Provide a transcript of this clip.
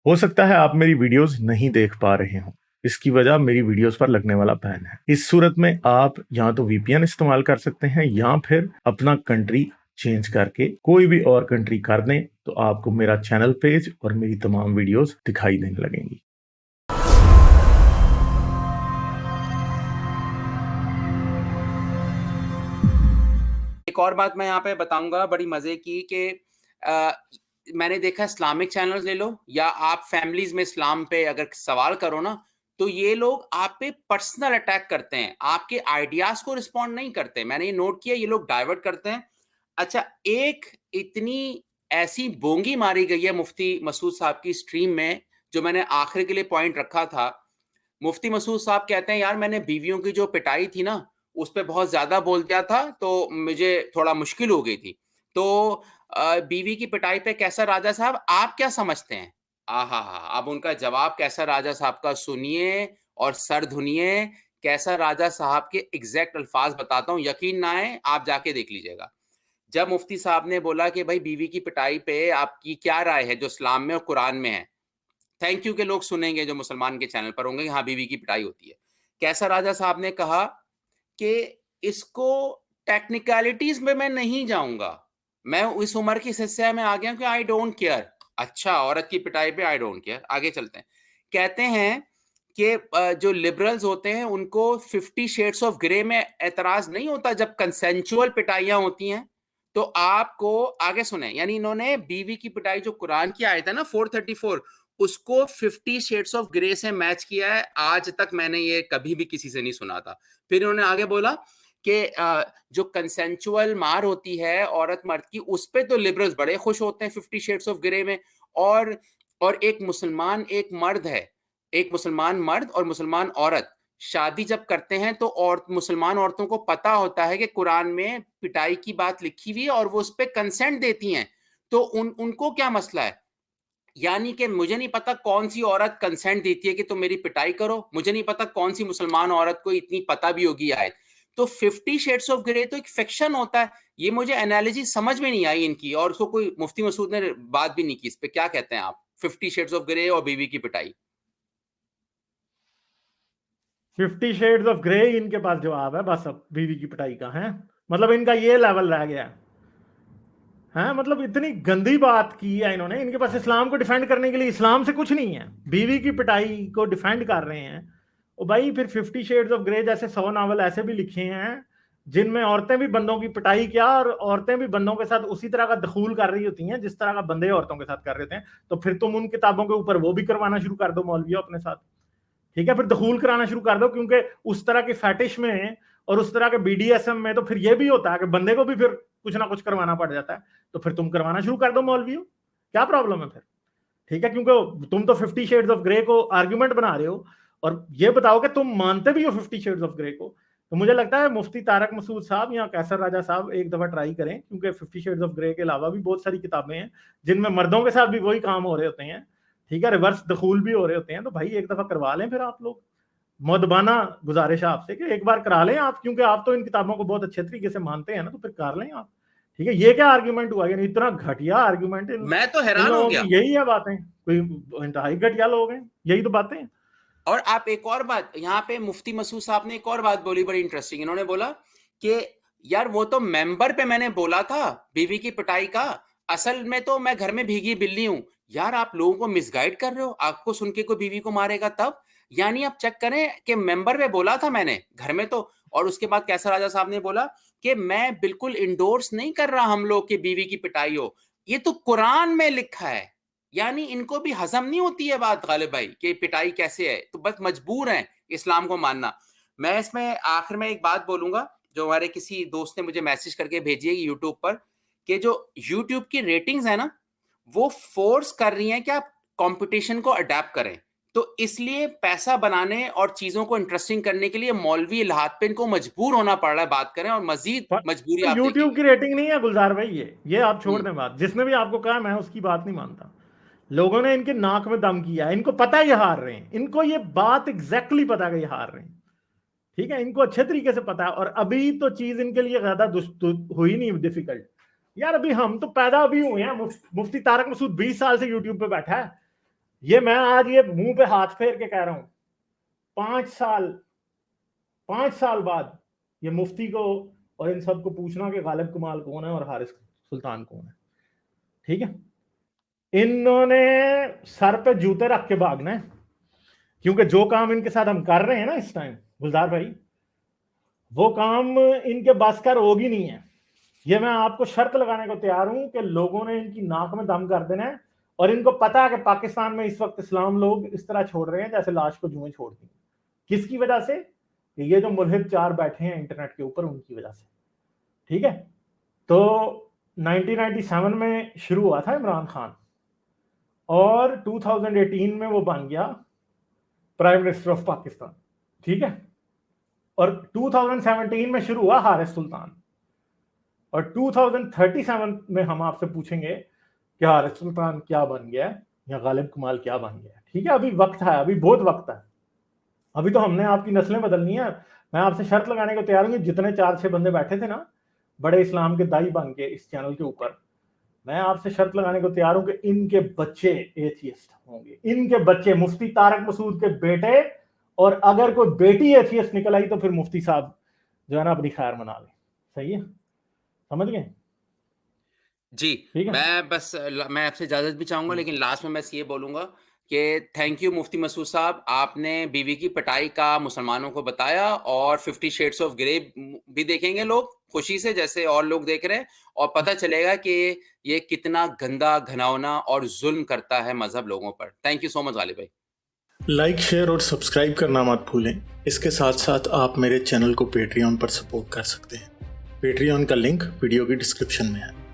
हो सकता है आप मेरी वीडियोस नहीं देख पा रहे हो। इसकी वजह मेरी वीडियोस पर लगने वाला बैन है। इस सूरत में आप या तो वीपीएन इस्तेमाल कर सकते हैं या फिर अपना कंट्री चेंज करके कोई भी और कंट्री कर दें, तो आपको मेरा चैनल पेज और मेरी तमाम वीडियोस दिखाई देने लगेंगी। एक और बात मैं यहाँ पे बताऊंगा बड़ी मजे की कि मैंने देखा इस्लामिक चैनल्स ले लो या आप फैमिलीज में इस्लाम पे अगर सवाल करो ना, तो ये लोग आप पे पर्सनल अटैक करते हैं, आपके आइडियाज को रिस्पॉन्ड नहीं करते। मैंने ये नोट किया, ये लोग डाइवर्ट करते हैं। अच्छा, एक इतनी ऐसी बोंगी मारी गई है मुफ्ती मसूद साहब की स्ट्रीम में, जो मैंने आखिर के लिए पॉइंट रखा था। मुफ्ती मसूद साहब कहते हैं, यार मैंने बीवियों की जो पिटाई थी ना, उस पे बहुत ज़्यादा बोल दिया था, तो मुझे थोड़ा मुश्किल हो गई थी। तो बीवी की पिटाई पे कैसर राजा साहब आप क्या समझते हैं? आहाहा! अब उनका जवाब कैसर राजा साहब का सुनिए और सर धुनिए। कैसर राजा साहब के एग्ज़ैक्ट अल्फ़ाज़ बताता हूँ, यकीन ना आए, आप जाके देख लीजिएगा। जब मुफ्ती साहब ने बोला कि भई बीवी की पिटाई पे आपकी क्या राय है, जो इस्लाम में और कुरान में है? थैंक यू के लोग सुनेंगे जो मुसलमान के चैनल पर होंगे, हाँ, बीवी की पिटाई होती है। कैसर राजा साहब ने कहा कि इसको टेक्निकलिटीज़ में मैं नहीं जाऊँगा। मैं इस उम्र की शिष्या में आ गया हूँ कि आई डोंट केयर। अच्छा, औरत की पिटाई पे आई डोंट केयर। आगे चलते हैं। कहते हैं कि जो लिबरल्स होते हैं उनको 50 शेड्स ऑफ ग्रे में एतराज़ नहीं होता जब कंसेंसुअल पिटाइयाँ होती हैं। तो आपको आगे सुनें, यानी इन्होंने बीवी की पिटाई जो कुरान की आयत है ना 434, उसको 50 शेड्स ऑफ ग्रे से मैच किया है। आज तक मैंने ये कभी भी किसी से नहीं सुना था। फिर उन्होंने आगे बोला कि जो कंसेंसुअल मार होती है औरत मर्द की, उस पे तो लिबरल्स बड़े खुश होते हैं 50 शेड्स ऑफ ग्रे में। और एक मुसलमान एक मर्द है, एक मुसलमान मर्द और मुसलमान औरत शादी जब करते हैं तो और मुसलमान औरतों को पता होता है कि कुरान में पिटाई की बात लिखी हुई है और वो उस पर कंसेंट देती हैं। तो उनको क्या मसला है? यानी कि मुझे नहीं पता कौन सी औरत कंसेंट देती है कि तुम मेरी पिटाई करो, मुझे नहीं पता कौन सी मुसलमान औरत को इतनी पता भी होगी आयत। तो 50 शेड्स ऑफ ग्रे तो एक फिक्शन होता है। ये मुझे एनालॉजी समझ में नहीं आई इनकी, और उसको कोई मुफ्ती मसूद ने बात भी नहीं की इस पे। क्या कहते हैं आप 50 शेड्स ऑफ ग्रे और बीवी की पिटाई? 50 शेड्स ऑफ ग्रे इनके पास जवाब है बस। अब बीवी की पिटाई का है, मतलब इनका ये लेवल रह गया है। मतलब इतनी गंदी बात की है इन्होंने। इनके पास इस्लाम को डिफेंड करने के लिए इस्लाम से कुछ नहीं है, बीवी की पिटाई को डिफेंड कर रहे हैं। और भाई फिर 50 शेड्स ऑफ ग्रे जैसे 100 नावल ऐसे भी लिखे हैं जिनमें औरतें भी बंदों की पिटाई क्या, और औरतें भी बंदों के साथ उसी तरह का दखूल कर रही होती हैं जिस तरह का बंदे औरतों के साथ कर रहे थे। तो फिर तुम उन किताबों के ऊपर वो भी करवाना शुरू कर दो मौलवियों अपने साथ। ठीक है, फिर दखूल कराना शुरू कर दो, क्योंकि उस तरह के फैटिश में और उस तरह के बीडीएसएम में तो फिर ये भी होता है कि बंदे को भी फिर कुछ ना कुछ करवाना पड़ जाता है। तो फिर तुम करवाना शुरू कर दो मौलवियों, क्या प्रॉब्लम है फिर? ठीक है, क्योंकि तुम तो 50 शेड्स ऑफ ग्रे को आर्ग्यूमेंट बना रहे हो और ये बताओ कि तुम मानते भी हो 50 शेड्स ऑफ ग्रे को। तो मुझे लगता है मुफ्ती तारक मसूद साहब या कैसर राजा साहब एक दफा ट्राई करें, क्योंकि 50 शेड्स ऑफ ग्रे के अलावा भी बहुत सारी किताबें हैं जिनमें मर्दों के साथ भी वही काम हो रहे होते हैं। ठीक है, रिवर्स दखूल भी हो रहे होते हैं। तो भाई एक दफा करवा लें फिर आप लोग। मुदबाना गुजारिश है आपसे कि एक बार करा लें आप, क्योंकि आप तो इन किताबों को बहुत अच्छे तरीके से मानते हैं ना, तो फिर कर लें आप। ठीक है, ये क्या आर्ग्यूमेंट हुआ? यानी इतना घटिया आर्ग्यूमेंट मैं तो इन हैरान हो लोगों गया। की यही है बातें? कोई इंतहाई घटिया लोग हैं, यही तो बातें हैं। और आप एक और बात यहाँ पे मुफ्ती मसूद साहब ने एक और बात बोली बड़ी इंटरेस्टिंग। इन्होंने बोला कि यार वो तो मेंबर पे मैंने बोला था बीवी की पिटाई का, असल में तो मैं घर में भीगी बिल्ली हूं। यार आप लोगों को मिसगाइड कर रहे हो, आपको सुन के कोई बीवी को मारेगा तब? यानी आप चेक करें कि मेंबर पे बोला था मैंने, घर में तो। और उसके बाद कैसर राजा साहब ने बोला कि मैं बिल्कुल इंडोर्स नहीं कर रहा हम लोग की बीवी की पिटाई हो, ये तो कुरान में लिखा है। यानी इनको भी हजम नहीं होती है बात गालिब भाई कि पिटाई कैसे है, तो बस मजबूर हैं इस्लाम को मानना। मैं इसमें आखिर में एक बात बोलूंगा, जो हमारे किसी दोस्त ने मुझे मैसेज करके भेजी है यूट्यूब पर, कि जो यूट्यूब की रेटिंग्स है ना, वो फोर्स कर रही हैं कि आप कंपटीशन को अडेप्ट करें। तो इसलिए पैसा बनाने और चीजों को इंटरेस्टिंग करने के लिए मौलवी इलाहाद पे इनको मजबूर होना पड़ रहा है बात करें, और मजीद मजबूरी पर आप यूट्यूब देखेंगे। की रेटिंग नहीं है गुलजार भाई, ये आप छोड़ हम्म। दें बात। जिसने भी आपको कहा मैं उसकी बात नहीं मानता। लोगों ने इनके नाक में दम किया है, इनको पता है ये हार रहे हैं, इनको ये बात एग्जैक्टली पता है कि ये हार रहे हैं। ठीक है, इनको अच्छे तरीके से पता है। और अभी तो चीज इनके लिए ज्यादा हुई नहीं डिफिकल्ट। यार अभी हम तो पैदा अभी हुए हैं। मुफ्ती तारक मसूद 20 साल से यूट्यूब पे बैठा है। ये मैं आज ये मुंह पे हाथ फेर के कह रहा हूं, 5 साल बाद ये मुफ्ती को और इन सबको पूछना कि गालिब कमाल कौन है और हारिस सुल्तान कौन है, ठीक है। इन्होंने सर पे जूते रख के भागना है, क्योंकि जो काम इनके साथ हम कर रहे हैं ना इस टाइम गुलजार भाई, वो काम इनके बस का रोग ही नहीं है। ये मैं आपको शर्त लगाने को तैयार हूं कि लोगों ने इनकी नाक में दम कर देना है, और इनको पता है कि पाकिस्तान में इस वक्त इस्लाम लोग इस तरह छोड़ रहे हैं जैसे लाश को जुएं छोड़ती हैं। किसकी वजह से? ये जो मुल्हिद 4 बैठे हैं इंटरनेट के ऊपर, उनकी वजह से, ठीक है। तो 1997 में शुरू हुआ था इमरान खान, और 2018 में वो बन गया प्राइम मिनिस्टर ऑफ पाकिस्तान, ठीक है। और 2017 में शुरू हुआ हारिस सुल्तान, और 2037 में हम आपसे पूछेंगे कि हारिस सुल्तान क्या बन गया या गालिब कमाल क्या बन गया, ठीक है। अभी वक्त है, अभी बहुत वक्त है, अभी तो हमने आपकी नस्लें बदलनी है। मैं आपसे शर्त लगाने को तैयार हूँ, जितने 4-6 बंदे बैठे थे ना बड़े इस्लाम के दाई बन के इस चैनल के ऊपर, मैं आपसे शर्त लगाने को तैयार हूं कि इनके बच्चे एथियस्ट होंगे, इनके बच्चे, मुफ्ती तारक मसूद के बेटे, और अगर कोई बेटी एथियस्ट निकल आई तो फिर मुफ्ती साहब जो है ना अपनी खैर मना ले। सही है, समझ गए जी। ठीक है। मैं आपसे इजाजत भी चाहूंगा, लेकिन लास्ट में मैं ये बोलूंगा कि थैंक यू मुफ्ती मसूद साहब, आपने बीवी की पिटाई का मुसलमानों को बताया, और 50 शेड्स ऑफ ग्रे भी देखेंगे लोग खुशी से जैसे और लोग देख रहे हैं, और पता चलेगा कि ये कितना गंदा, घिनौना और जुल्म करता है मजहब लोगों पर। Thank you so much Ghalib भाई। लाइक, शेयर और सब्सक्राइब करना मत भूलें। इसके साथ साथ आप मेरे चैनल को पेट्रियन पर सपोर्ट कर सकते हैं। पेट्रियन का लिंक वीडियो की डिस्क्रिप्शन में है।